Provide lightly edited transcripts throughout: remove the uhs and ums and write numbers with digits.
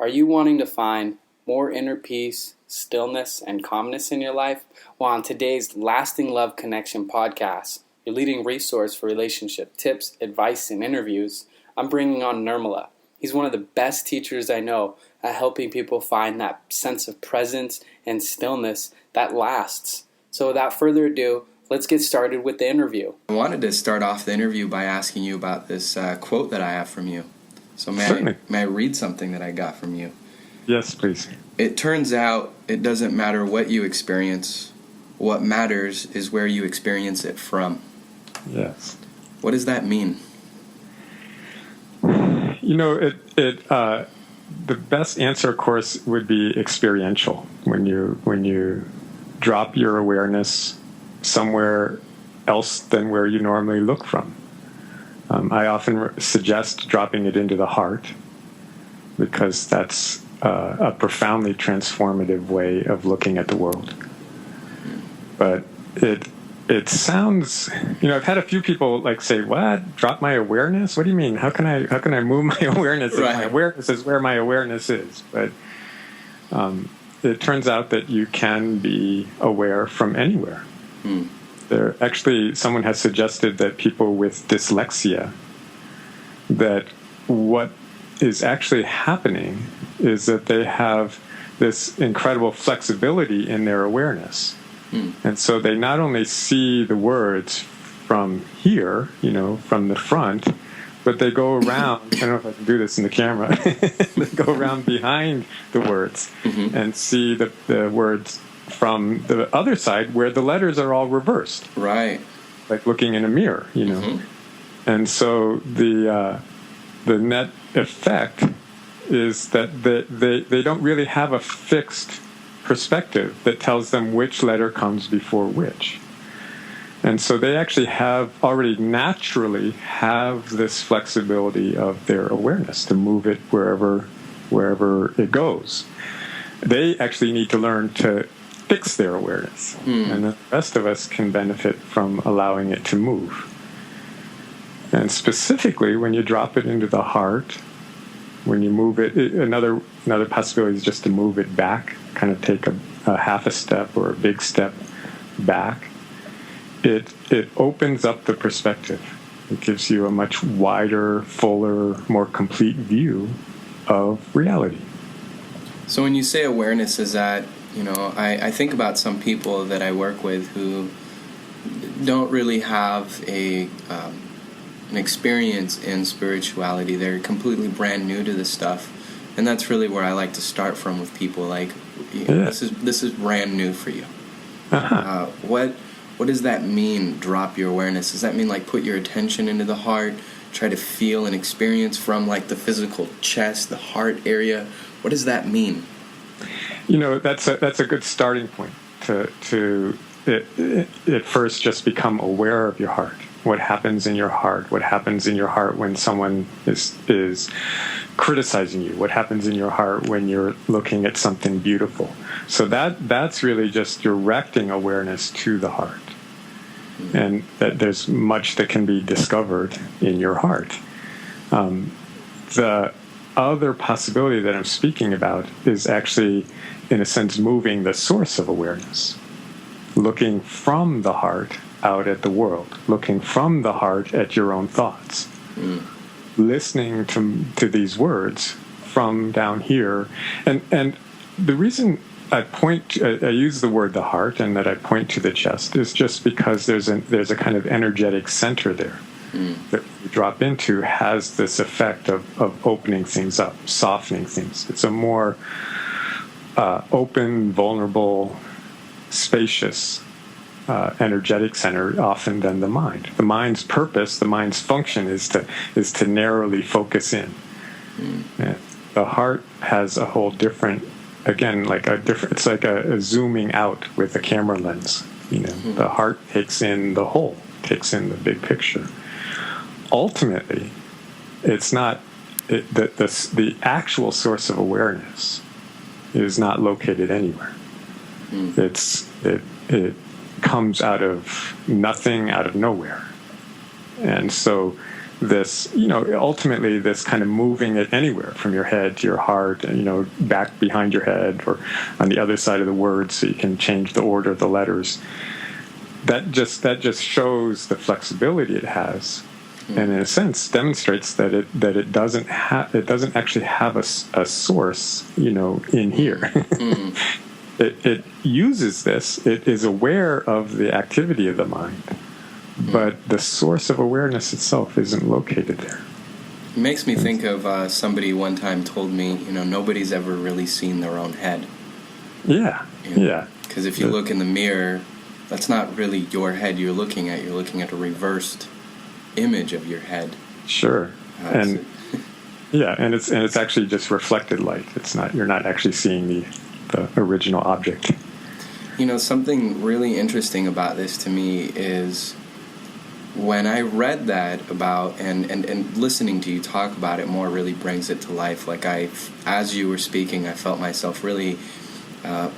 Are you wanting to find more inner peace, stillness, and calmness in your life? Well, on today's Lasting Love Connection podcast, your leading resource for relationship tips, advice, and interviews, I'm bringing on Nirmala. He's one of the best teachers I know at helping people find that sense of presence and stillness that lasts. So without further ado, let's get started with the interview. I wanted to start off the interview by asking you about this quote that I have from you. So may I read something that I got from you? Yes, please. It turns out it doesn't matter what you experience. What matters is where you experience it from. Yes. What does that mean? You know, the best answer, of course, would be experiential. When you drop your awareness somewhere else than where you normally look from. I often suggest dropping it into the heart because that's a profoundly transformative way of looking at the world. But it sounds, I've had a few people say, "What? Drop my awareness? What do you mean? How can I move my awareness? Right. My awareness is where my awareness is." But it turns out that you can be aware from anywhere. Someone has suggested that people with dyslexia, that what is actually happening is that they have this incredible flexibility in their awareness. And so they not only see the words from here, from the front, but they go around, I don't know if I can do this in the camera, they go around behind the words and see the words from the other side where the letters are all reversed. Right. Like looking in a mirror, And so the net effect is that they don't really have a fixed perspective that tells them which letter comes before which. And so they actually already naturally have this flexibility of their awareness to move it wherever it goes. They actually need to learn to fix their awareness. And the rest of us can benefit from allowing it to move. And specifically, when you drop it into the heart, when you move it, another possibility is just to move it back, kind of take a half a step or a big step back. It opens up the perspective. It gives you a much wider, fuller, more complete view of reality. So when you say awareness, is that, I think about some people that I work with who don't really have an experience in spirituality. They're completely brand new to this stuff, and that's really where I like to start from with people. This is brand new for you. What does that mean? Drop your awareness. Does that mean put your attention into the heart, try to feel and experience from the physical chest, the heart area? What does that mean? That's a good starting point to at first just become aware of your heart. What happens in your heart? What happens in your heart when someone is criticizing you? What happens in your heart when you're looking at something beautiful? So that's really just directing awareness to the heart. And that there's much that can be discovered in your heart. The other possibility that I'm speaking about is actually, in a sense, moving the source of awareness. Looking from the heart out at the world, looking from the heart at your own thoughts, listening to these words from down here. And the reason I use the word the heart and that I point to the chest is just because there's a kind of energetic center there that you drop into has this effect of opening things up, softening things. It's a more open, vulnerable, spacious energetic center often than the mind. The mind's purpose, the mind's function is to narrowly focus in. And the heart has a whole different, again, it's like a zooming out with a camera lens. The heart takes in the whole, takes in the big picture. Ultimately, it's not the actual source of awareness is not located anywhere. It comes out of nothing, out of nowhere. And so this, ultimately this kind of moving it anywhere from your head to your heart, back behind your head or on the other side of the word, so you can change the order of the letters. That just shows the flexibility it has, and in a sense demonstrates that it doesn't actually have a source, in here. It uses this. It is aware of the activity of the mind, but the source of awareness itself isn't located there. It makes me think of somebody one time told me, nobody's ever really seen their own head. Yeah, yeah. Because if you look in the mirror, that's not really your head you're looking at. You're looking at a reversed image of your head. Sure. And it's actually just reflected light. It's not, you're not actually seeing the original object. Something really interesting about this to me is when I read that about, and listening to you talk about it more really brings it to life. Like as you were speaking, I felt myself really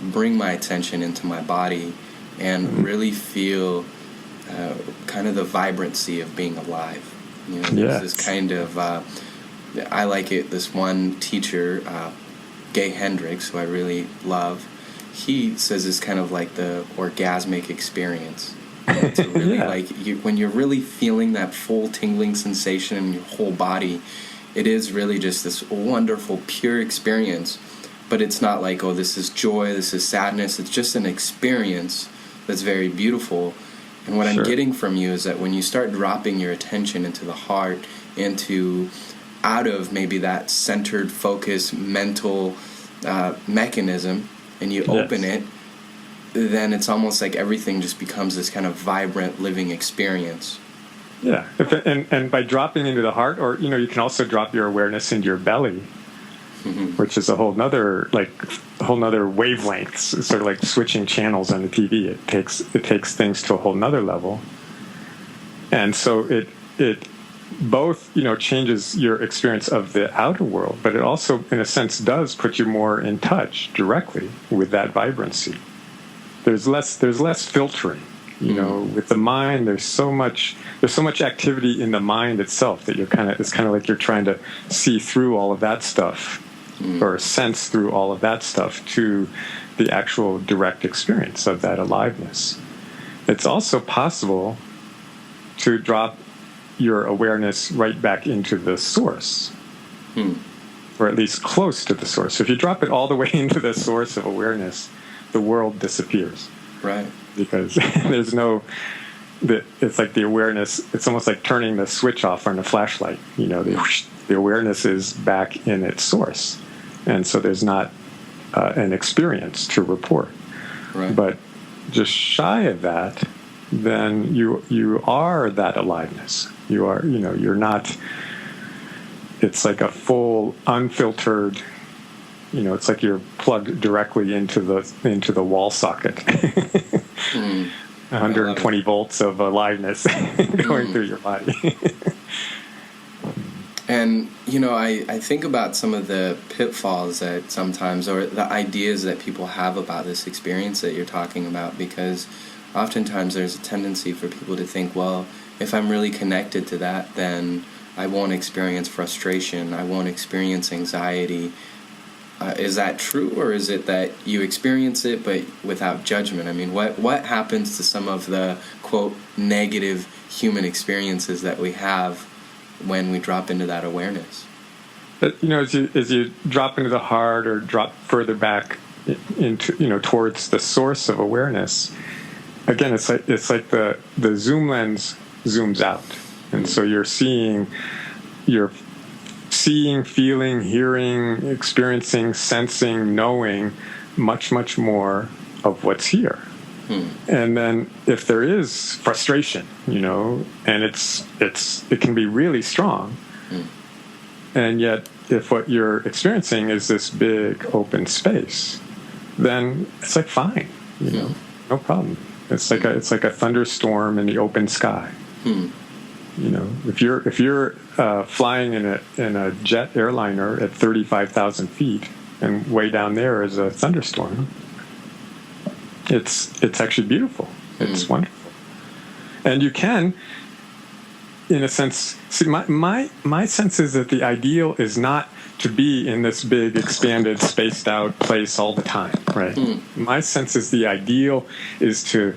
bring my attention into my body and really feel kind of the vibrancy of being alive. There's this kind of, I like it, this one teacher, Gay Hendricks, who I really love, he says it's kind of like the orgasmic experience. To really when you're really feeling that full tingling sensation in your whole body, it is really just this wonderful, pure experience. But it's not like, oh, this is joy, this is sadness. It's just an experience that's very beautiful. And what I'm getting from you is that when you start dropping your attention into the heart, out of maybe that centered focus mental mechanism, and you open it, then it's almost like everything just becomes this kind of vibrant living experience. Yeah, and by dropping into the heart, or you can also drop your awareness into your belly, which is a whole nother wavelength. It's sort of like switching channels on the TV. It takes things to a whole nother level, and so it both changes your experience of the outer world, but it also in a sense does put you more in touch directly with that vibrancy. There's less filtering. With the mind, there's so much activity in the mind itself that it's kind of like you're trying to see through all of that stuff, or sense through all of that stuff to the actual direct experience of that aliveness. It's also possible to drop your awareness right back into the source, or at least close to the source. So if you drop it all the way into the source of awareness, the world disappears. Right. Because there's it's like the awareness, it's almost like turning the switch off on a flashlight. The awareness is back in its source. And so there's not an experience to report. Right. But just shy of that, then you are that aliveness. You are, you're not, it's like a full, unfiltered, it's like you're plugged directly into the wall socket. 120 volts of aliveness going through your body. And, I think about some of the pitfalls that sometimes, or the ideas that people have about this experience that you're talking about, because oftentimes there's a tendency for people to think, well, if I'm really connected to that, then I won't experience frustration, I won't experience anxiety. Is that true, or is it that you experience it but without judgment? I mean, what happens to some of the, quote, negative human experiences that we have when we drop into that awareness? But, as you drop into the heart or drop further back into, towards the source of awareness, again, it's like the zoom lens zooms out. And so you're seeing, feeling, hearing, experiencing, sensing, knowing much, much more of what's here. And then if there is frustration, and it can be really strong. And yet if what you're experiencing is this big open space, then it's like fine, no problem. It's like a thunderstorm in the open sky. If you're flying in a jet airliner at 35,000 feet, and way down there is a thunderstorm, it's actually beautiful. It's wonderful, and you can in a sense, see, my sense is that the ideal is not to be in this big, expanded, spaced out place all the time, right? My sense is the ideal is to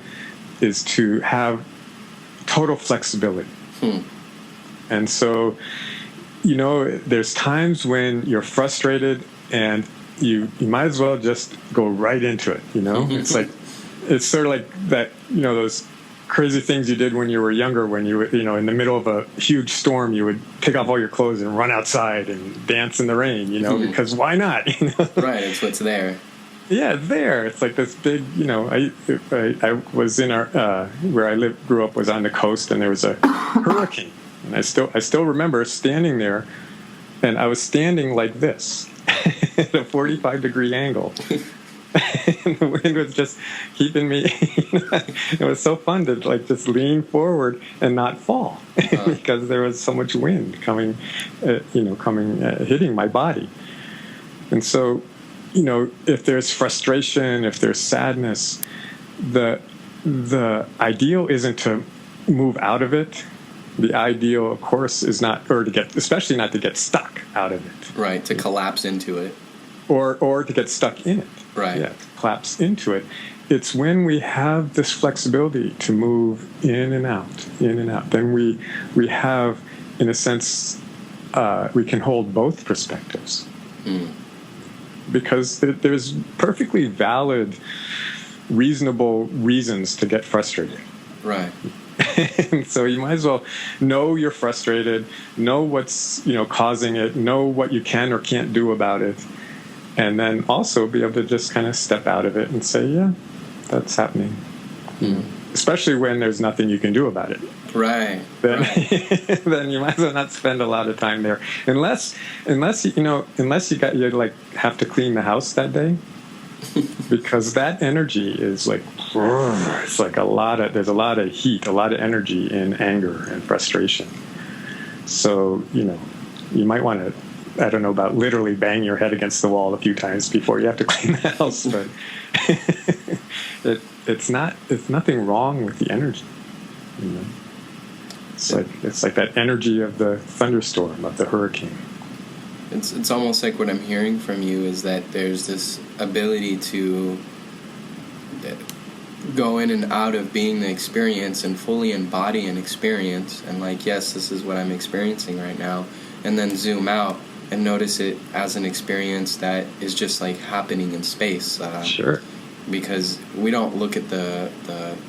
have total flexibility. And so, there's times when you're frustrated and you might as well just go right into it, It's sort of like that, those crazy things you did when you were younger, when you in the middle of a huge storm, you would take off all your clothes and run outside and dance in the rain, because why not? Right, it's what's there. Yeah, there. It's like this big, I was in where I grew up was on the coast, and there was a hurricane, and I still remember standing there, and I was standing like this at a 45-degree angle. And the wind was just keeping me. It was so fun to just lean forward and not fall because there was so much wind coming, hitting my body. And so, if there's frustration, if there's sadness, the ideal isn't to move out of it. The ideal, of course, is not, especially not to get stuck out of it. Right, to collapse into it. Or to get stuck in it. Right. Yeah, to collapse into it. It's when we have this flexibility to move in and out. Then we have, in a sense, we can hold both perspectives. Because there's perfectly valid, reasonable reasons to get frustrated. Right. And so you might as well know you're frustrated, know what's causing it, know what you can or can't do about it. And then also be able to just kind of step out of it and say, yeah, that's happening. Especially when there's nothing you can do about it. Right. Then you might as well not spend a lot of time there, unless you have to clean the house that day, because that energy is it's like there's a lot of heat, a lot of energy in anger and frustration. So you might want to, I don't know about literally bang your head against the wall a few times before you have to clean the house, but it's nothing wrong with the energy. It's like that energy of the thunderstorm, of the hurricane. It's almost like what I'm hearing from you is that there's this ability to go in and out of being the experience and fully embody an experience, and yes, this is what I'm experiencing right now, and then zoom out and notice it as an experience that is just happening in space. Sure. Because we don't look at the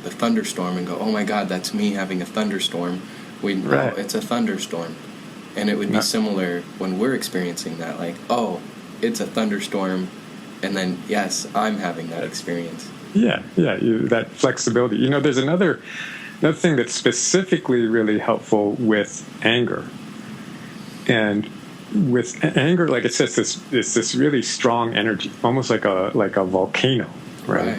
thunderstorm and go, oh my God, that's me having a thunderstorm. We know it's a thunderstorm. And it would be similar when we're experiencing that, oh, it's a thunderstorm, and then, yes, I'm having that experience. Yeah, that flexibility. There's another thing that's specifically really helpful with anger. And with anger, it's just this really strong energy, almost like a volcano, right?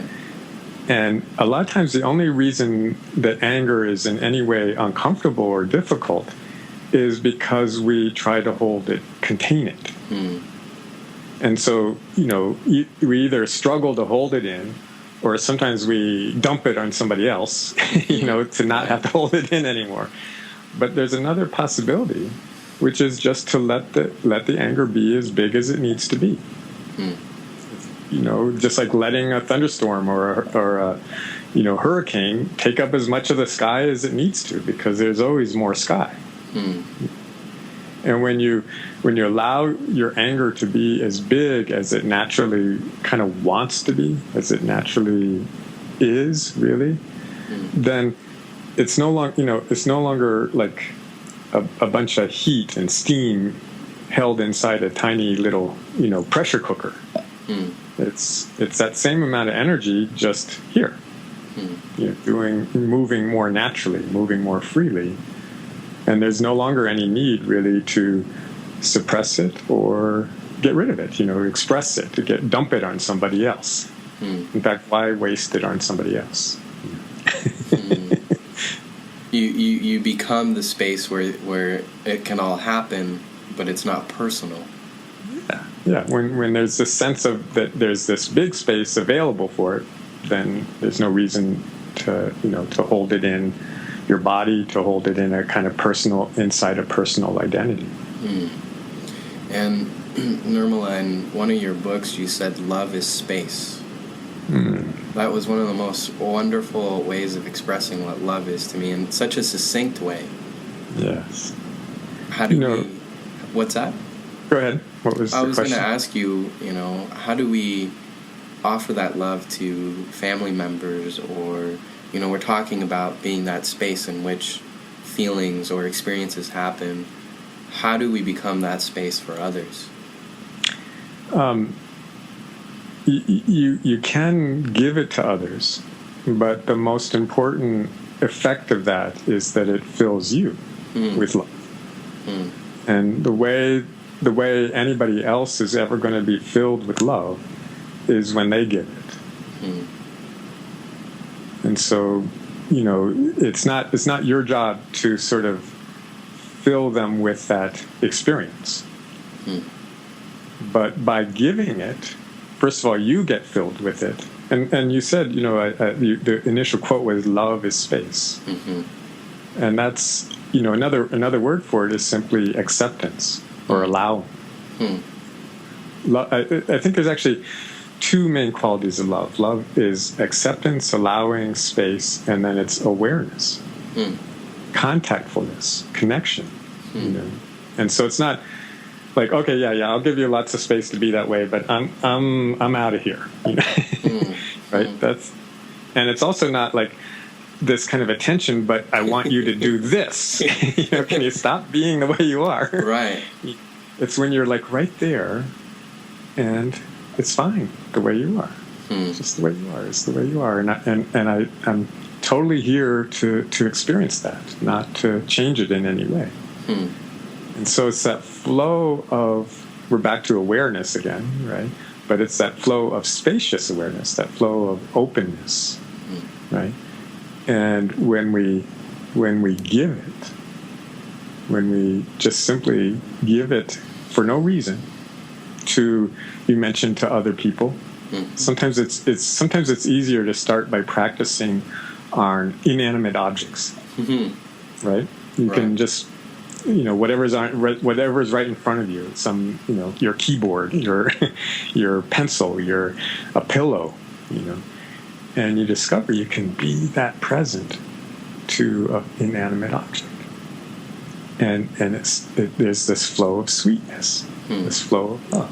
And a lot of times the only reason that anger is in any way uncomfortable or difficult is because we try to hold it, contain it. And so, we either struggle to hold it in, or sometimes we dump it on somebody else, to not have to hold it in anymore. But there's another possibility, which is just to let the anger be as big as it needs to be. Just like letting a thunderstorm or a hurricane take up as much of the sky as it needs to, because there's always more sky. And when you allow your anger to be as big as it naturally kind of wants to be, as it naturally is, really, then it's no longer like a bunch of heat and steam held inside a tiny little pressure cooker. It's that same amount of energy just here, moving more naturally, moving more freely. And there's no longer any need, really, to suppress it or get rid of it, express it, to dump it on somebody else. In fact, why waste it on somebody else? You become the space where it can all happen, but it's not personal. Yeah. When there's this sense of that there's this big space available for it, then there's no reason to hold it in your body, to hold it in a kind of personal, inside a personal identity. And Nirmala, in one of your books, you said love is space. That was one of the most wonderful ways of expressing what love is to me, in such a succinct way. Yes. How do we... What's that? Go ahead. What was the question? I was going to ask you, how do we offer that love to family members, or, we're talking about being that space in which feelings or experiences happen. How do we become that space for others? You can give it to others, but the most important effect of that is that it fills you with love. And the way anybody else is ever going to be filled with love is when they give it. And so, it's not your job to sort of fill them with that experience. But by giving it, first of all, you get filled with it. And you said, the initial quote was, love is space. And that's, another word for it is simply acceptance or allowing. I think there's actually two main qualities of love. Love is acceptance, allowing, space, and then it's awareness, contactfulness, connection. And so it's not like, okay, yeah, I'll give you lots of space to be that way, but I'm out of here. Right? And it's also not like this kind of attention, but I want you to do this. Can you stop being the way you are? Right. It's when you're like right there, and it's fine the way you are. It's just the way you are. It's the way you are, and I'm totally here to experience that, not to change it in any way. And so it's that flow of, we're back to awareness again, right? But it's that flow of spacious awareness, that flow of openness, right? And when we give it, when we just simply give it for no reason, you mentioned to other people. Sometimes it's easier to start by practicing on inanimate objects, right? You can just, whatever's right in front of you, your keyboard, your pencil, a pillow, and you discover you can be that present to an inanimate object, and there's this flow of sweetness, this flow of love,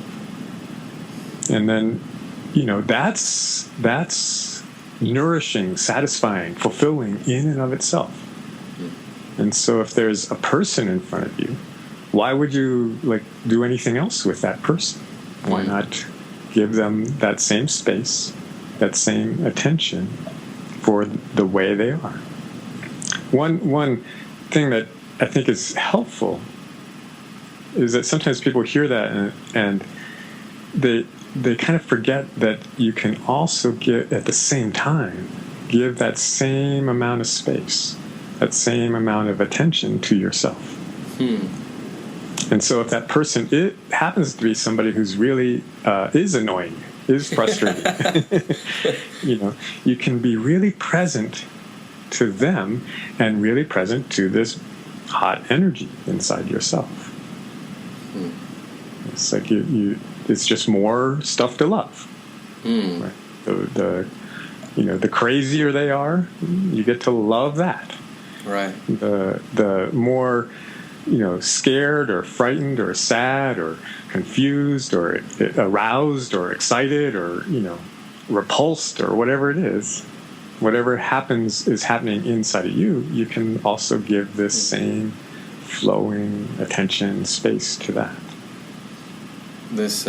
and then that's nourishing, satisfying, fulfilling in and of itself. And so if there's a person in front of you, why would you do anything else with that person? Why not give them that same space, that same attention for the way they are? One thing that I think is helpful is that sometimes people hear that and they kind of forget that you can also give, at the same time, give that same amount of space, that same amount of attention to yourself. And so if that person, it happens to be somebody who's really is annoying, is frustrating, you can be really present to them and really present to this hot energy inside yourself. It's like it's just more stuff to love. Right? The crazier they are, you get to love that. Right. The more, scared or frightened or sad or confused or aroused or excited or, repulsed or whatever it is, whatever is happening inside of you, you can also give this same flowing attention, space to that. This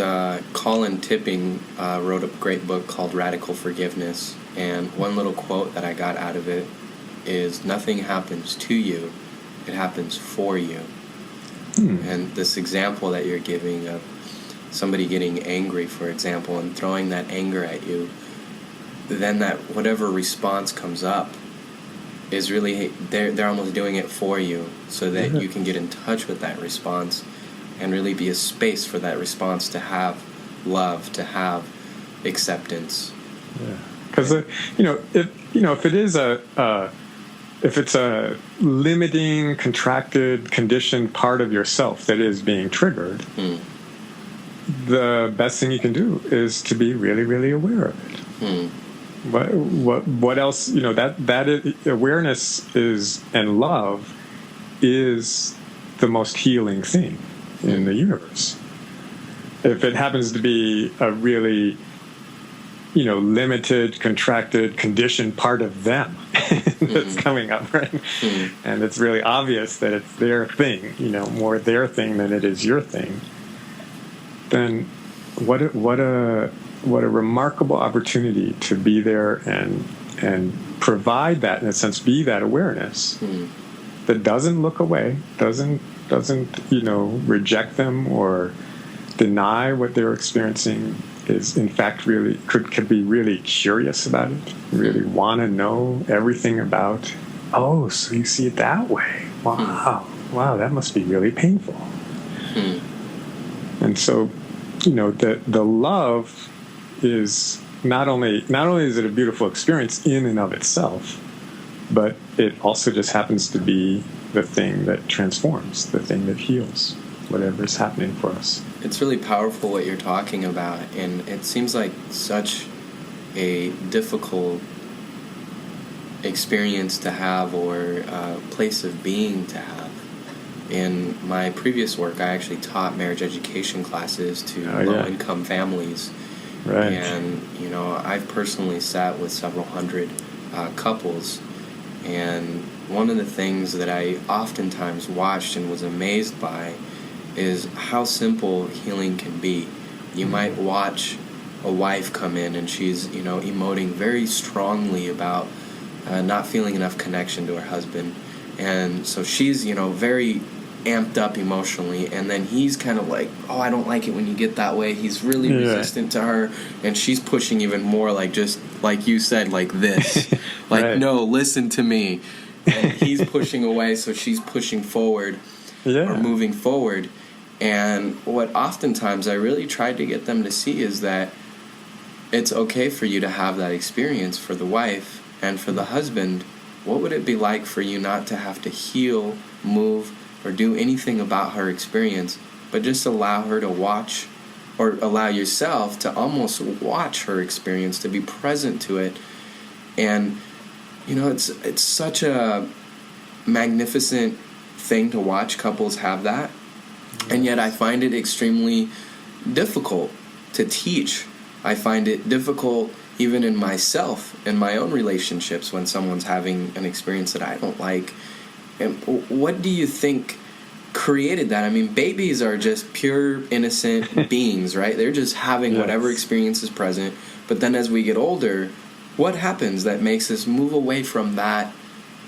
Colin Tipping wrote a great book called Radical Forgiveness, and one little quote that I got out of it is, nothing happens to you, it happens for you. And this example that you're giving of somebody getting angry, for example, and throwing that anger at you, then that whatever response comes up is really, they're almost doing it for you so that you can get in touch with that response and really be a space for that response to have love, to have acceptance. Yeah, because if it is if it's a limiting, contracted, conditioned part of yourself that is being triggered, the best thing you can do is to be really, really aware of it. What else? That is, awareness is, and love is the most healing thing in the universe. If it happens to be a really, limited, contracted, conditioned part of them that's coming up, right? And it's really obvious that it's their thing, more their thing than it is your thing. Then what a remarkable opportunity to be there and provide that, in a sense, be that awareness that doesn't look away, doesn't reject them or deny what they're experiencing, is in fact really could be really curious about it, really want to know everything about. Oh, so you see it that way? Wow, that must be really painful. And so, the love is not only is it a beautiful experience in and of itself, but it also just happens to be the thing that transforms, the thing that heals whatever is happening for us. It's really powerful what you're talking about, and it seems like such a difficult experience to have, or place of being to have. In my previous work, I actually taught marriage education classes to low-income families. Right. And, I've personally sat with several hundred couples, and one of the things that I oftentimes watched and was amazed by is how simple healing can be. You might watch a wife come in and she's, emoting very strongly about not feeling enough connection to her husband. And so she's, very amped up emotionally, and then he's kind of like, oh, I don't like it when you get that way. He's really resistant to her, and she's pushing even more, like, just like you said, like this. Like, right. No, listen to me. And he's pushing away, so she's pushing forward or moving forward. And what oftentimes I really tried to get them to see is that it's okay for you to have that experience for the wife, and for the husband, what would it be like for you not to have to heal, move, or do anything about her experience, but just allow her to watch, or allow yourself to almost watch her experience, to be present to it. And, it's such a magnificent thing to watch couples have that. And yet I find it extremely difficult to teach. I find it difficult even in myself, in my own relationships, when someone's having an experience that I don't like. And what do you think created that? I mean, babies are just pure, innocent beings, right? They're just having whatever experience is present. But then as we get older, what happens that makes us move away from that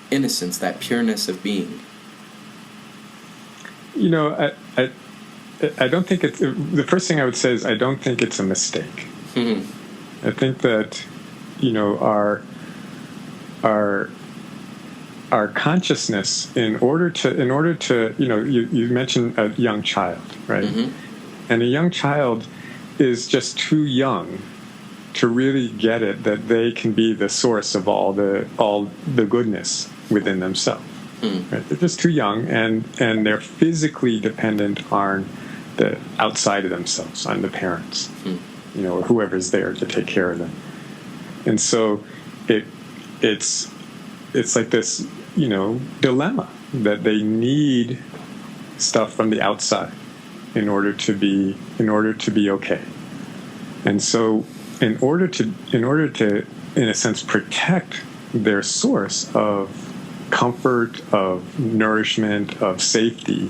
innocence, that pureness of being? I don't think it's... The first thing I would say is I don't think it's a mistake. I think that, our consciousness, in order to you mentioned a young child, right? And a young child is just too young to really get it that they can be the source of all the goodness within themselves. Right? They're just too young, and they're physically dependent on the outside of themselves, on the parents, or whoever's there to take care of them. And so it's like this, dilemma that they need stuff from the outside in order to be okay. And so in order to in a sense protect their source of comfort, of nourishment, of safety,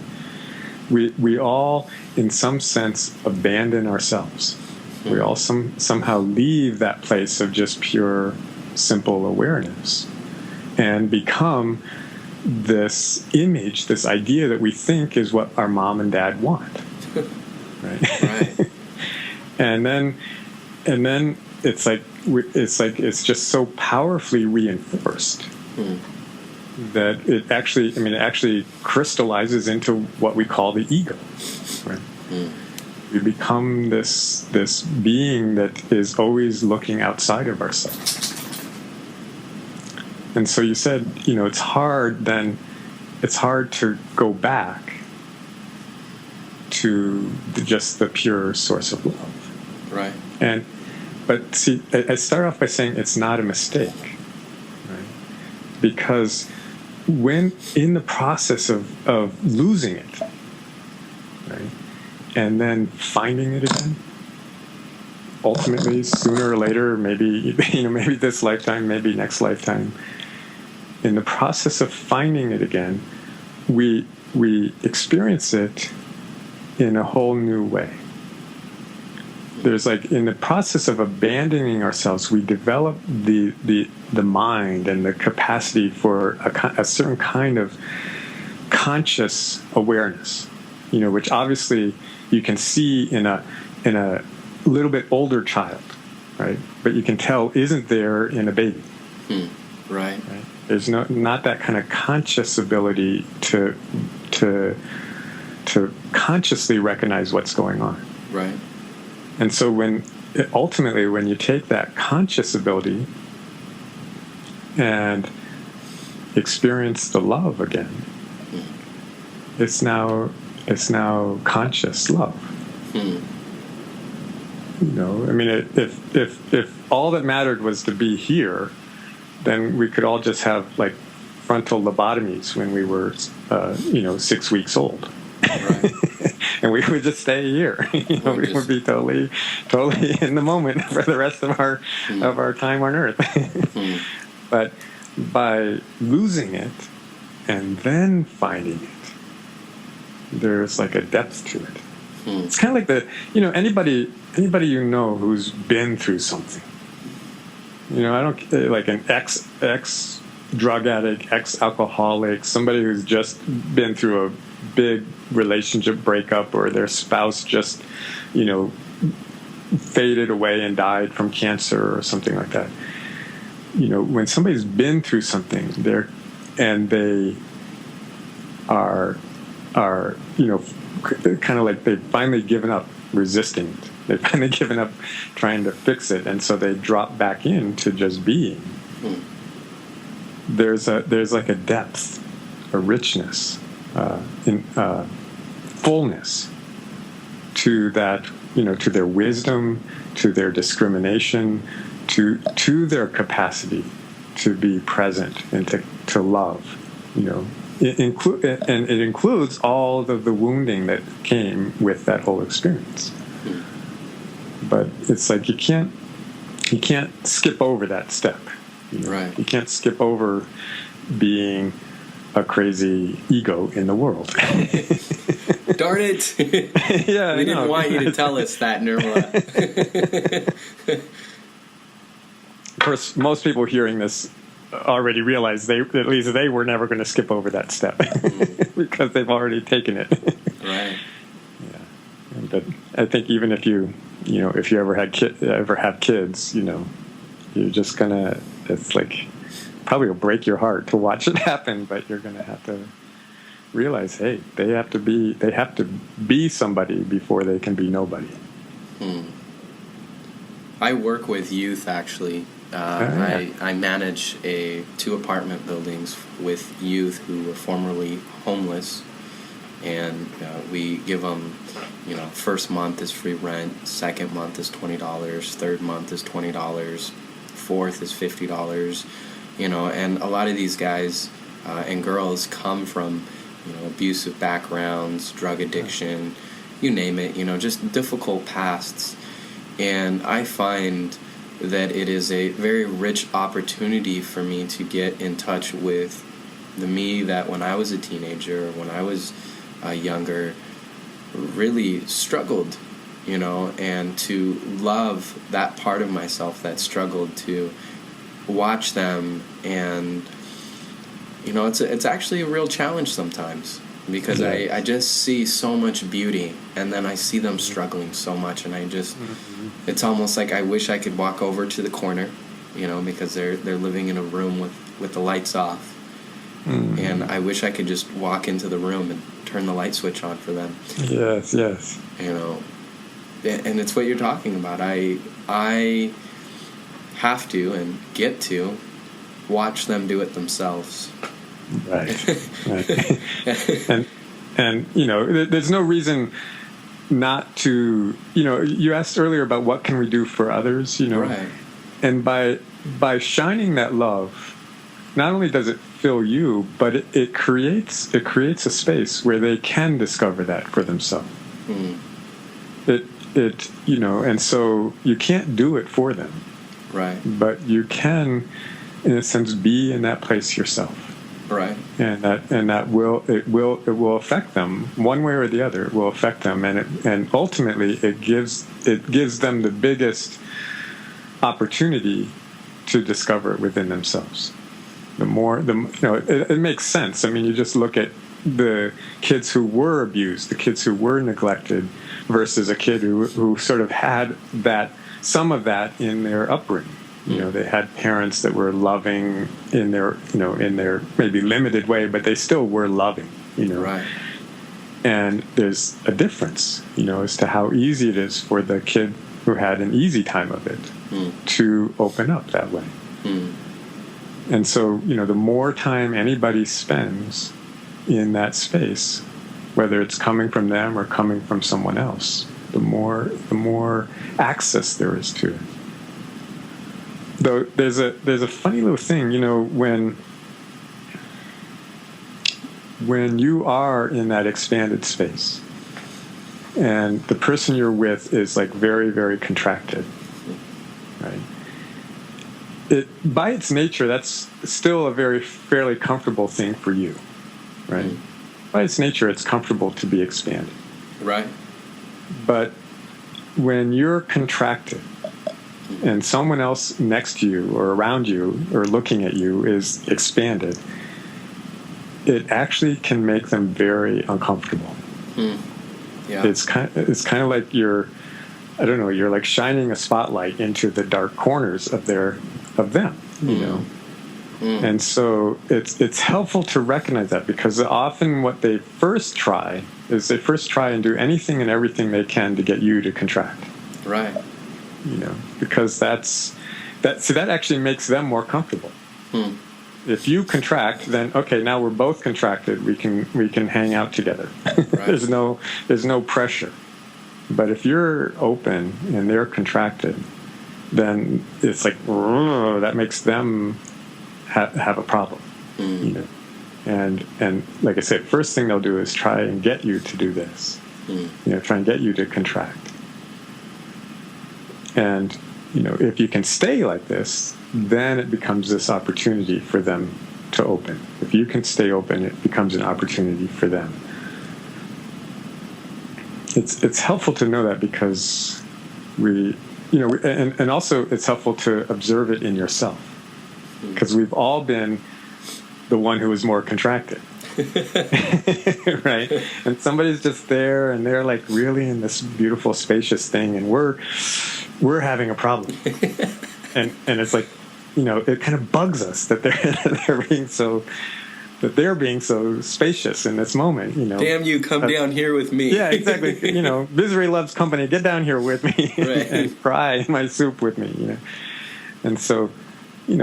we all in some sense abandon ourselves. We all somehow leave that place of just pure, simple awareness and become this image, this idea that we think is what our mom and dad want. Right. and then it's just so powerfully reinforced that it actually crystallizes into what we call the ego. Right? We become this being that is always looking outside of ourselves. And so you said, it's hard to go back to just the pure source of love. Right. But see, I start off by saying it's not a mistake, right? Because when in the process of losing it, right, and then finding it again, ultimately, sooner or later, maybe maybe this lifetime, maybe next lifetime, in the process of finding it again, we experience it in a whole new way. There's in the process of abandoning ourselves, we develop the mind and the capacity for a certain kind of conscious awareness, which obviously you can see in a little bit older child, right? But you can tell isn't there in a baby. Right. There's not that kind of conscious ability to consciously recognize what's going on. Right. And so ultimately when you take that conscious ability and experience the love again, it's now conscious love. If all that mattered was to be here, then we could all just have frontal lobotomies when we were 6 weeks old. Right. And we would just stay here. We would be totally in the moment for the rest of our time on Earth. But by losing it and then finding it, there's a depth to it. It's kind of like anybody who's been through something. I don't an ex drug addict, ex alcoholic, somebody who's just been through a big relationship breakup, or their spouse just faded away and died from cancer or something like that. When somebody's been through something, they are kind of they've finally given up resisting it. They've finally given up trying to fix it, and so they drop back into just being. There's a depth, a richness, fullness to that, to their wisdom, to their discrimination, to their capacity to be present and to love. It includes all of the wounding that came with that whole experience. But it's you can't skip over that step. Right. You can't skip over being a crazy ego in the world. Darn it! Yeah, we didn't want you to tell us that, Nirmala. Of course, most people hearing this already realize at least they were never going to skip over that step because they've already taken it. Right. Yeah. But I think even if you ever have kids, you're just gonna. It's probably will break your heart to watch it happen, but you're gonna have to realize, hey, they have to be somebody before they can be nobody. I work with youth, actually. I manage 2 apartment buildings with youth who were formerly homeless, and we give them, first month is free rent, second month is $20, third month is $20, fourth is $50, and a lot of these guys and girls come from, abusive backgrounds, drug addiction, you name it, just difficult pasts. And I find that it is a very rich opportunity for me to get in touch with the me that when I was a teenager, when I was younger, really struggled, and to love that part of myself that struggled, to watch them. And it's actually a real challenge sometimes, because I just see so much beauty, and then I see them struggling so much, and it's almost like I wish I could walk over to the corner, because they're living in a room with the lights off, and I wish I could just walk into the room and turn the light switch on for them. Yes. And it's what you're talking about. I have to and get to watch them do it themselves. Right. And there's no reason not to, you asked earlier about what can we do for others, Right. and by shining that love, not only does it fill you, but it creates a space where they can discover that for themselves. And so you can't do it for them, Right. but you can, in a sense, be in that place yourself. Right. And that will affect them one way or the other. It will affect them, and ultimately it gives them the biggest opportunity to discover it within themselves. It makes sense. I mean, you just look at the kids who were abused, the kids who were neglected, versus a kid who sort of had some of that in their upbringing. They had parents that were loving in their maybe limited way, but they still were loving, Right. And there's a difference, as to how easy it is for the kid who had an easy time of it to open up that way. And so, the more time anybody spends in that space, whether it's coming from them or coming from someone else, the more access there is to it. Though there's a funny little thing, when you are in that expanded space and the person you're with is like very, very contracted, right? By its nature, that's still a fairly comfortable thing for you, right? By its nature, it's comfortable to be expanded. Right. But when you're contracted and someone else next to you or around you or looking at you is expanded, it actually can make them very uncomfortable. Yeah. It's kind of like you're like shining a spotlight into the dark corners of them, And so it's helpful to recognize that, because often what they first try and do anything and everything they can to get you to contract. Right. Because that actually makes them more comfortable. If you contract, then okay, now we're both contracted. We can hang out together. Right. there's no pressure. But if you're open and they're contracted, then it's like that makes them have a problem. And like I said, first thing they'll do is try and get you to do this. Try and get you to contract. And if you can stay like this, then it becomes this opportunity for them to open. If you can stay open, it becomes an opportunity for them. It's helpful to know that, because and also it's helpful to observe it in yourself, because we've all been the one who was more contracted. Right? And somebody's just there and they're like really in this beautiful spacious thing, and we're having a problem. and it's like, it kind of bugs us that they're being so spacious in this moment. Damn you, come down here with me. Yeah, exactly. Misery loves company. Get down here with me. Right. And cry in my soup with me. And so you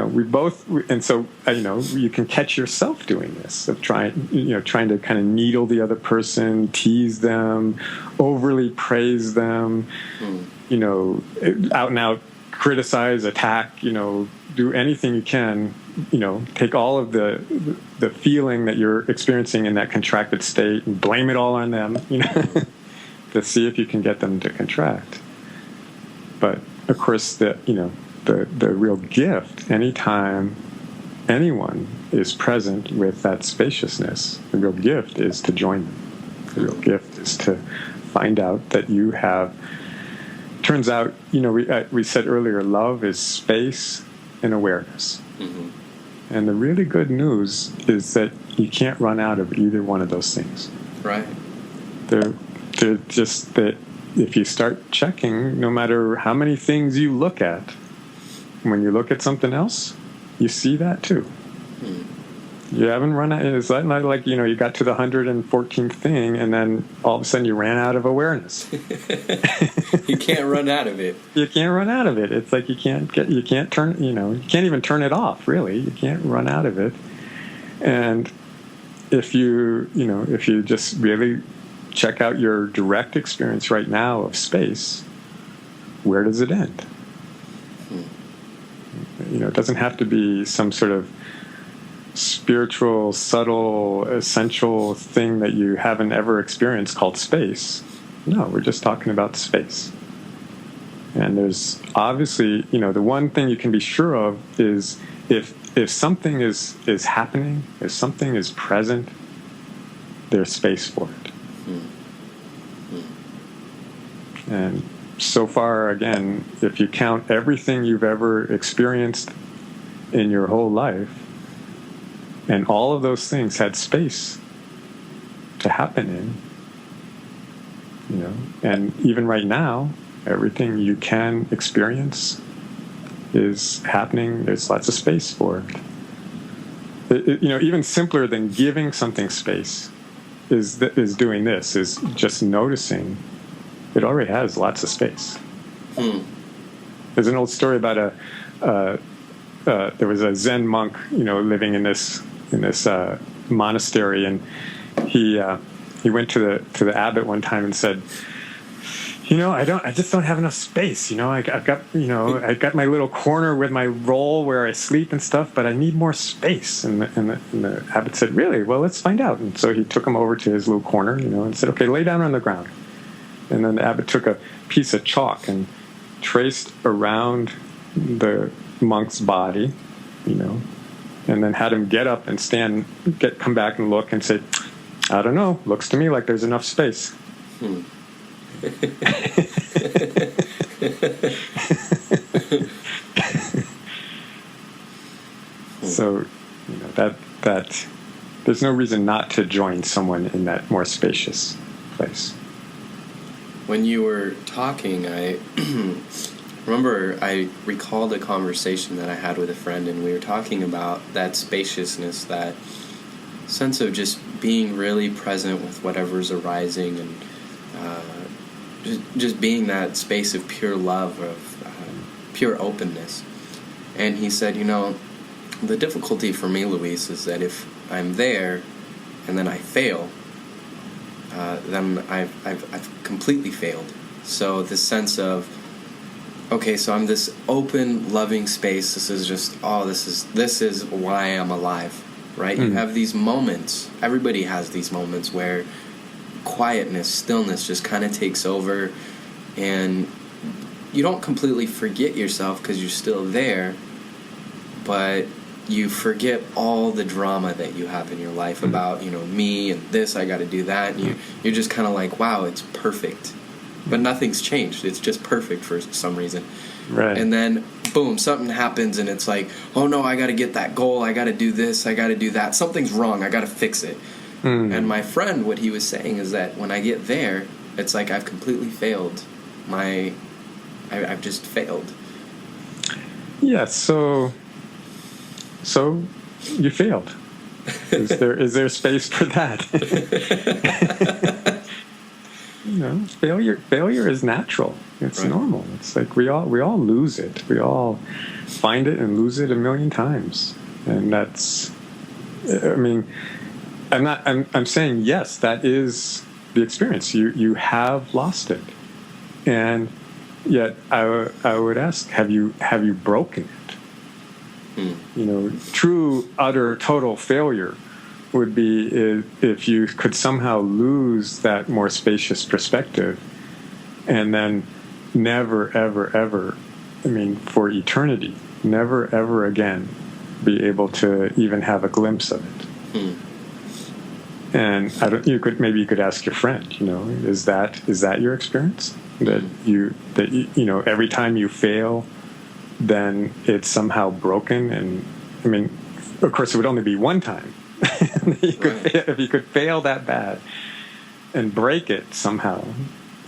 can catch yourself doing this, of trying to kind of needle the other person, tease them, overly praise them, out and out criticize, attack, do anything you can, take all of the feeling that you're experiencing in that contracted state and blame it all on them, to see if you can get them to contract. But of course, the real gift, anytime anyone is present with that spaciousness, the real gift is to join them. The real gift is to find out that you have. Turns out, we said earlier, love is space and awareness. And the really good news is that you can't run out of either one of those things. Right. They're just that if you start checking, no matter how many things you look at, when you look at something else, you see that too. You haven't run out. It's not like, you got to the 114th thing, and then all of a sudden you ran out of awareness. You can't run out of it. You can't run out of it. It's like you can't turn, you can't even turn it off, really. You can't run out of it. And if if you just really check out your direct experience right now of space, where does it end? It doesn't have to be some sort of spiritual, subtle, essential thing that you haven't ever experienced called space. No, we're just talking about space. And there's obviously, the one thing you can be sure of is if something is happening, if something is present, there's space for it. And so far, again, if you count everything you've ever experienced in your whole life, and all of those things had space to happen in, and even right now, everything you can experience is happening. There's lots of space for it. Even simpler than giving something space is doing this, is just noticing it already has lots of space. There's an old story about there was a Zen monk, living in this monastery, and he went to the abbot one time and said, I just don't have enough space. I've got my little corner with my roll where I sleep and stuff, but I need more space. And the abbot said, really? Well, let's find out. And so he took him over to his little corner, and said, okay, lay down on the ground. And then the abbot took a piece of chalk and traced around the monk's body, and then had him get up and come back and look and say, I don't know, looks to me like there's enough space. So, that there's no reason not to join someone in that more spacious place. When you were talking, I remember I recalled a conversation that I had with a friend, and we were talking about that spaciousness, that sense of just being really present with whatever's arising, and just being that space of pure love, of pure openness. And he said, the difficulty for me, Luis, is that if I'm there and then I fail, then I've completely failed. So this sense of, okay, so I'm this open, loving space. This is just, this is why I'm alive, right? You have these moments. Everybody has these moments where quietness, stillness just kind of takes over, and you don't completely forget yourself because you're still there, but you forget all the drama that you have in your life about, me and this, I got to do that, and you're just kind of like, wow, it's perfect. But nothing's changed. It's just perfect for some reason. Right. And then, boom, something happens, and it's like, oh no, I got to get that goal, I got to do this, I got to do that. Something's wrong, I got to fix it. And my friend, what he was saying is that when I get there, it's like I've completely failed. I've just failed. Yeah, so you failed. Is there space for that? Failure is natural. It's right. Normal. It's like we all lose it. We all find it and lose it a million times. And that's, I'm saying, yes, that is the experience. You have lost it. And yet I would ask, have you broken it? True, utter, total failure would be if you could somehow lose that more spacious perspective and then never, ever, ever, for eternity, never, ever again be able to even have a glimpse of it. And you could ask your friend, is that your experience? That you every time you fail, then it's somehow broken. And of course it would only be one time. If you could fail that bad and break it somehow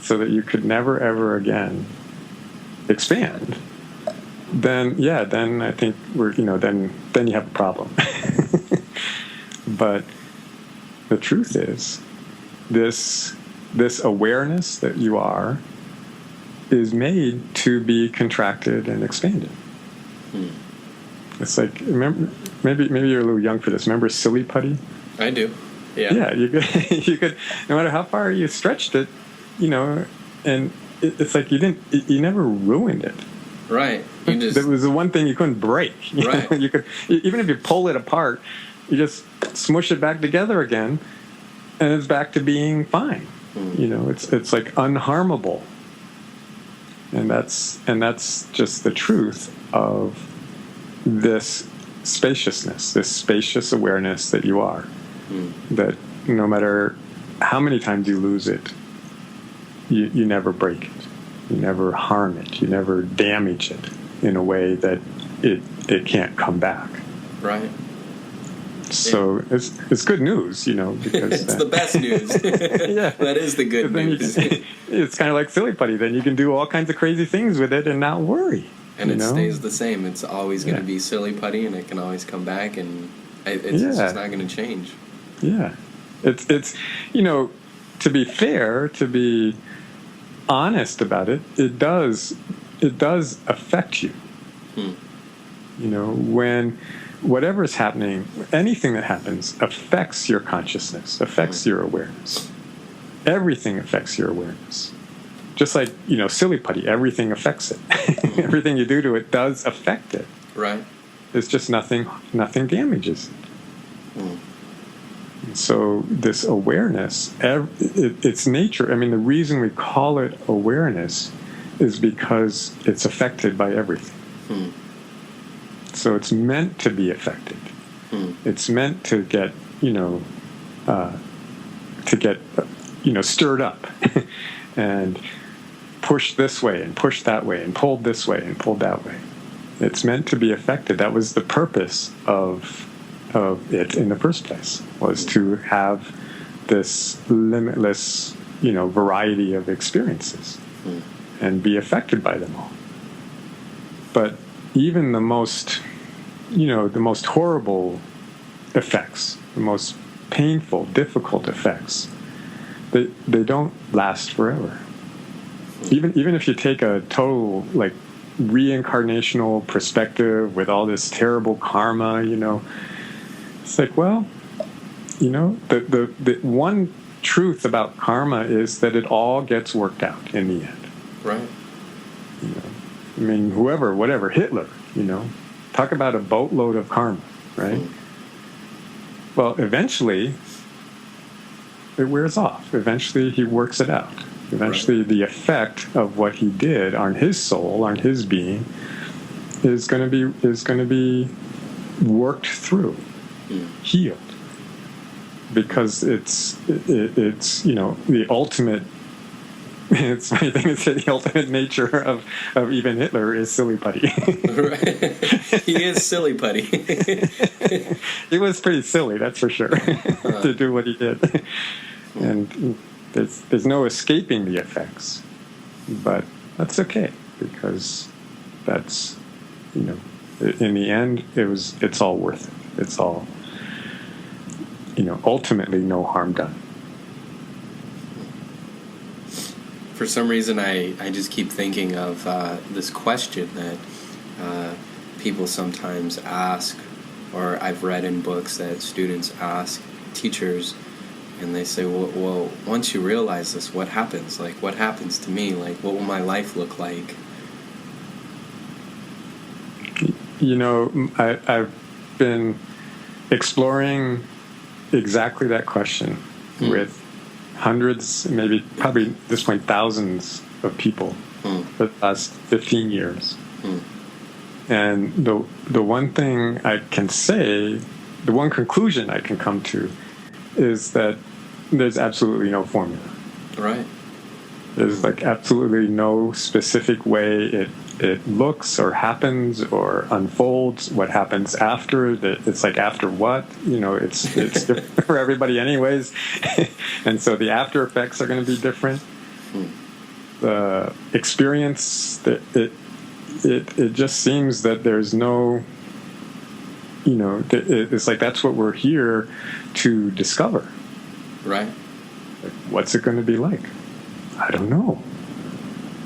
so that you could never ever again expand, then I think then you have a problem. But the truth is, this awareness that you are is made to be contracted and expanded. It's like, remember, maybe you're a little young for this. Remember silly putty? I do. Yeah. Yeah, you could, no matter how far you stretched it, and it's like you never ruined it. Right. There was the one thing you couldn't break. Right. You could, even if you pull it apart, you just smush it back together again, and it's back to being fine. It's like unharmable. And that's just the truth of this spaciousness, this spacious awareness that you are. That no matter how many times you lose it, you never break it. You never harm it. You never damage it in a way that it can't come back. Right. So it's good news, because it's the best news. Yeah, that is the good news. It's kind of like silly putty. Then you can do all kinds of crazy things with it and not worry. And it stays the same. It's always going to be silly putty, and it can always come back, and it's just not going to change. Yeah, it's to be fair, to be honest about it, it does affect you. When whatever is happening, anything that happens affects your consciousness, affects your awareness. Everything affects your awareness. Just like, silly putty, everything affects it. Everything you do to it does affect it. Right. It's just nothing damages it. So this awareness, its nature, the reason we call it awareness is because it's affected by everything. So it's meant to be affected. It's meant to get, stirred up and pushed this way and pushed that way and pulled this way and pulled that way. It's meant to be affected. That was the purpose of it in the first place, was to have this limitless, variety of experiences and be affected by them all. But even the most horrible effects, the most painful, difficult effects, they don't last forever. Even if you take a total reincarnational perspective with all this terrible karma, it's like, well, the one truth about karma is that it all gets worked out in the end. Right. Whatever, Hitler, talk about a boatload of karma, right? Well, eventually it wears off. Eventually he works it out. Eventually the effect of what he did on his soul, on his being, is going to be worked through, healed, because it's the ultimate. It's funny thing to say, the ultimate nature of even Hitler is silly putty. Right. He is silly putty. He was pretty silly, that's for sure, to do what he did. And there's no escaping the effects, but that's okay, because that's, in the end, it's all worth it. It's all, ultimately no harm done. For some reason, I just keep thinking of this question that people sometimes ask, or I've read in books that students ask teachers, and they say, well, once you realize this, what happens? Like, what happens to me? Like, what will my life look like? I've been exploring exactly that question with hundreds, probably at this point thousands of people for the last 15 years. And the one thing I can say, the one conclusion I can come to, is that there's absolutely no formula. Right. There's absolutely no specific way it looks or happens or unfolds. What happens after, it's after what? It's different for everybody anyways. And so the after effects are going to be different. The experience, it just seems that there's no it's like that's what we're here to discover. Right. Like, what's it going to be like? I don't know.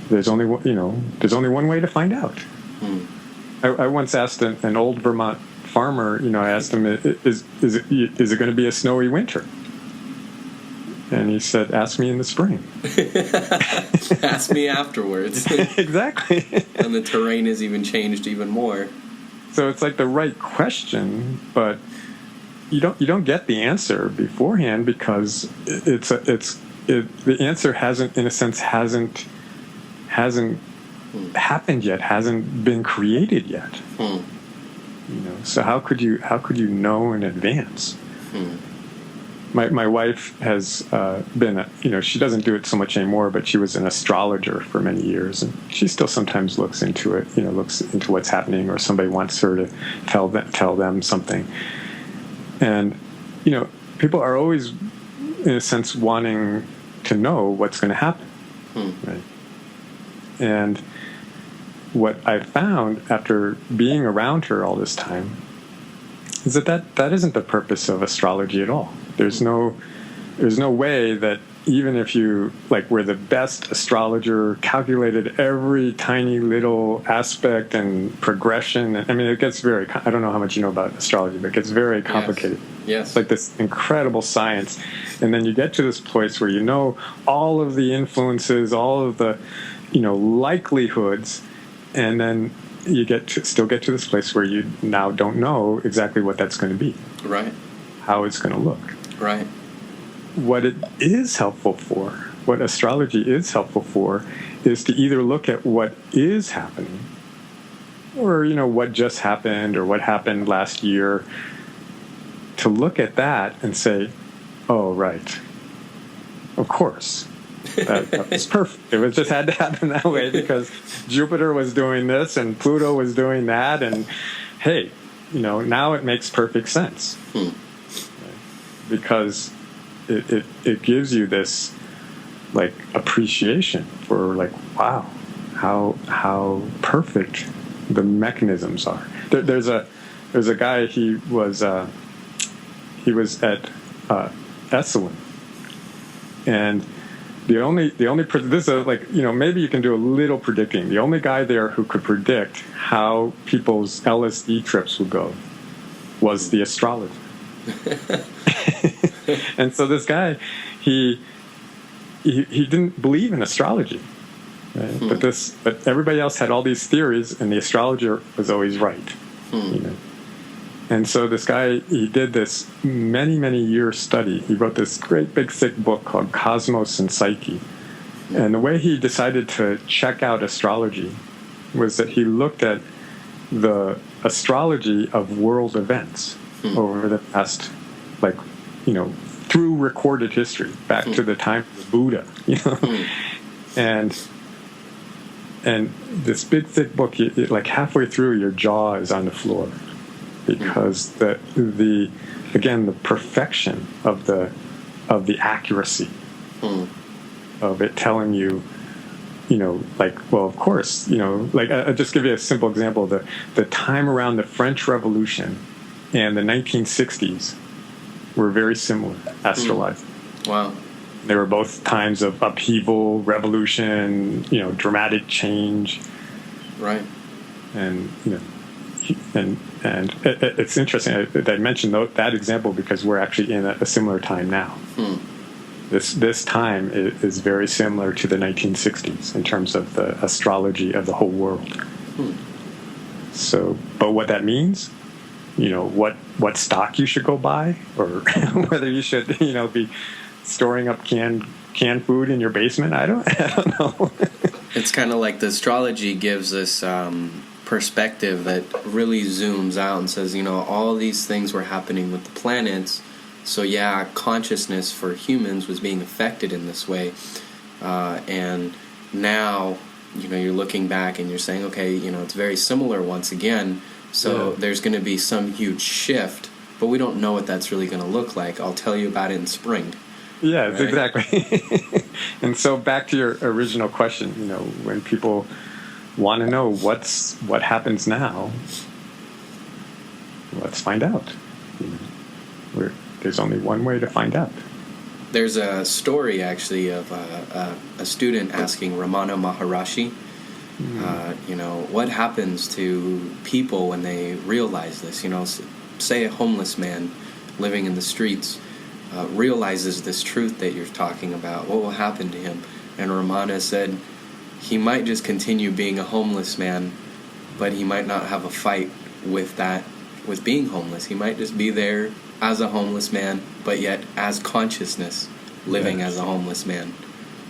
There's only one way to find out. I once asked an old Vermont farmer, I asked him, is it going to be a snowy winter? And he said, ask me in the spring. Ask me afterwards. Exactly. And the terrain has even changed even more. So it's like the right question, but you don't get the answer beforehand because the answer hasn't happened yet, hasn't been created yet. So how could you know in advance? My wife has been she doesn't do it so much anymore, but she was an astrologer for many years, and she still sometimes looks into it, looks into what's happening, or somebody wants her to tell them something. And people are always, in a sense, wanting to know what's going to happen, right? And what I found after being around her all this time is that isn't the purpose of astrology at all. There's no way that even if you were the best astrologer, calculated every tiny little aspect and progression. I mean, it gets very. I don't know how much you know about astrology, but it gets very complicated. Yes. It's like this incredible science, and then you get to this place where you know all of the influences, all of the, likelihoods, and then you still get to this place where you now don't know exactly what that's going to be. Right. How it's going to look. Right. What it is helpful for, what astrology is helpful for, is to either look at what is happening, or what just happened, or what happened last year, to look at that and say, oh, right, of course. That was perfect. It just had to happen that way because Jupiter was doing this and Pluto was doing that, and hey, now it makes perfect sense. Because it gives you this appreciation for wow, how perfect the mechanisms are. There's a guy, he was at Esalen, and the only this is maybe you can do a little predicting. The only guy there who could predict how people's LSD trips would go was the astrologer. And so this guy, he didn't believe in astrology, right? But everybody else had all these theories, and the astrologer was always right. And so this guy, he did this many year study. He wrote this great big thick book called Cosmos and Psyche. And the way he decided to check out astrology was that he looked at the astrology of world events over the past, through recorded history, back to the time of the Buddha, and this big thick book, halfway through, your jaw is on the floor, because the perfection of the accuracy of it telling you, well, of course, I'll just give you a simple example. The time around the French Revolution and the 1960s were very similar astrologically. Wow. They were both times of upheaval, revolution, dramatic change. Right. And it's interesting that I mentioned that example because we're actually in a similar time now. This time is very similar to the 1960s in terms of the astrology of the whole world. So, but what that means, what stock you should go buy, or whether you should, be storing up canned food in your basement, I don't know. It's kind of like the astrology gives us perspective that really zooms out and says, all these things were happening with the planets. So yeah, consciousness for humans was being affected in this way. And now, you're looking back and you're saying, okay, it's very similar once again. So there's going to be some huge shift, but we don't know what that's really going to look like. I'll tell you about it in spring. Yes, right? Exactly. And so back to your original question, when people want to know what happens now, let's find out. There's only one way to find out. There's a story, actually, of a student asking Ramana Maharishi, what happens to people when they realize this? Say a homeless man living in the streets realizes this truth that you're talking about. What will happen to him? And Ramana said he might just continue being a homeless man, but he might not have a fight with being homeless. He might just be there as a homeless man, but yet as consciousness, living as a homeless man.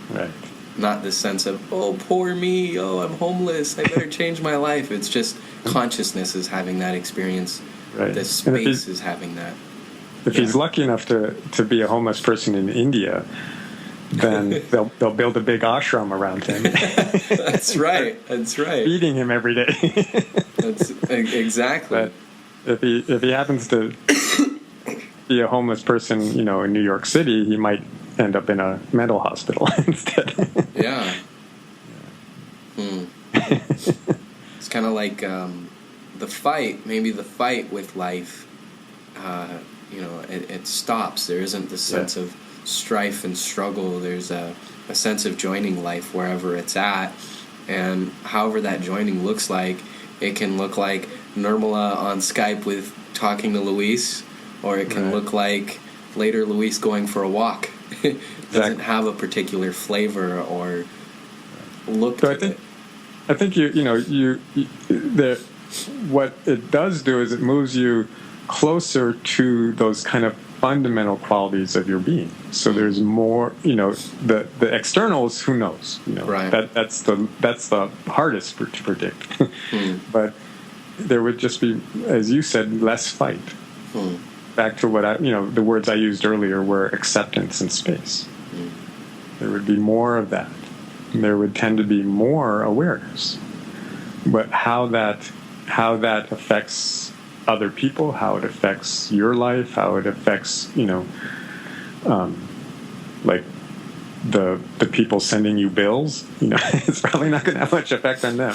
Right. Not this sense of, oh, poor me, oh, I'm homeless, I better change my life. It's just consciousness is having that experience. Right. The space is having that. If he's lucky enough to be a homeless person in India, then they'll build a big ashram around him. That's right. Feeding him every day. That's exactly. But if he happens to be a homeless person, in New York City, he might end up in a mental hospital instead. Yeah. It's kind of like the fight with life. It stops. There isn't this sense of strife and struggle. There's a sense of joining life wherever it's at, and however that joining looks like, it can look like Nirmala on Skype with talking to Luis, or it can look like later Luis going for a walk. It doesn't have a particular flavor or look to it. I think what it does do is it moves you closer to those kind of fundamental qualities of your being. So there's more, the externals, who knows? Right. That's the hardest to predict. But there would just be, as you said, less fight. Back to what the words I used earlier were acceptance and space. There would be more of that. And there would tend to be more awareness. But how that affects other people, how it affects your life, how it affects, like the people sending you bills, it's probably not going to have much effect on them.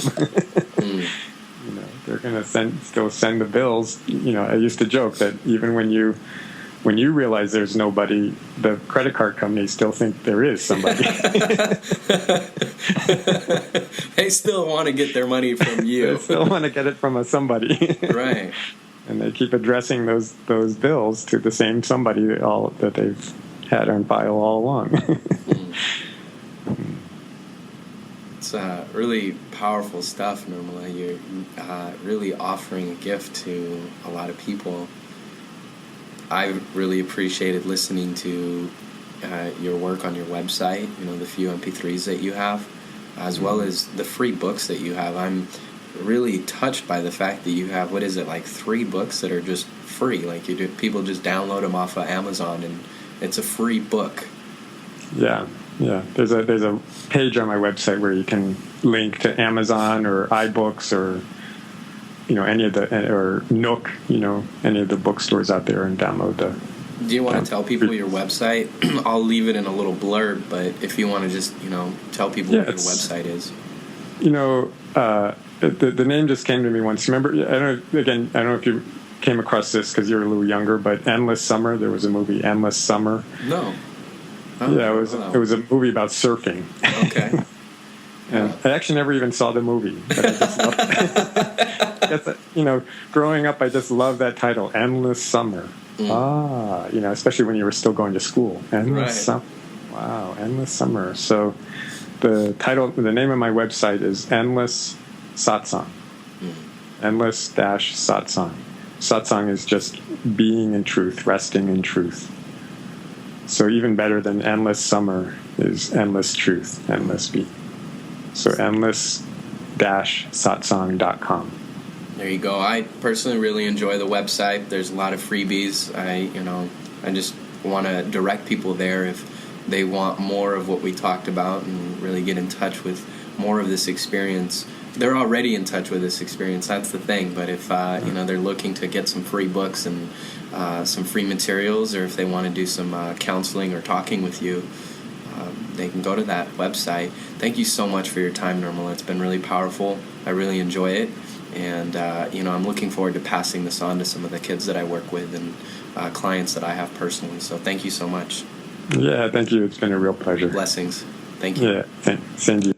They're going to still send the bills. I used to joke that even when you realize there's nobody, the credit card companies still think there is somebody. They still want to get their money from you. They still want to get it from a somebody. Right. And they keep addressing those bills to the same somebody that they've had on file all along. It's really powerful stuff, Nirmala. You're really offering a gift to a lot of people. I really appreciated listening to your work on your website, the few MP3s that you have, as well as the free books that you have. I'm really touched by the fact that you have, 3 books that are just free. People just download them off of Amazon, and it's a free book. Yeah. There's a page on my website where you can link to Amazon or iBooks or any of or Nook, any of the bookstores out there, and download the. Do you want to tell people your website? I'll leave it in a little blurb, but if you want to just tell people what your website is. The name just came to me once. Remember, I don't know if you came across this because you're a little younger, but Endless Summer. There was a movie, Endless Summer. No. It was a movie about surfing. Okay. And I actually never even saw the movie, but I just loved growing up, I just loved that title, Endless Summer. Especially when you were still going to school. Endless Summer. Wow, Endless Summer. So the name of my website is Endless Satsang. Endless-satsang. Satsang is just being in truth, resting in truth. So even better than Endless Summer is Endless Truth, Endless Being. So endless-satsang.com. There you go. I personally really enjoy the website. There's a lot of freebies. I just want to direct people there if they want more of what we talked about and really get in touch with more of this experience. They're already in touch with this experience. That's the thing. But if they're looking to get some free books and some free materials, or if they want to do some counseling or talking with you, they can go to that website. Thank you so much for your time, Nirmala. It's been really powerful. I really enjoy it. And I'm looking forward to passing this on to some of the kids that I work with and clients that I have personally. So thank you so much. Yeah, thank you. It's been a real pleasure. Blessings. Thank you. Yeah, same to you.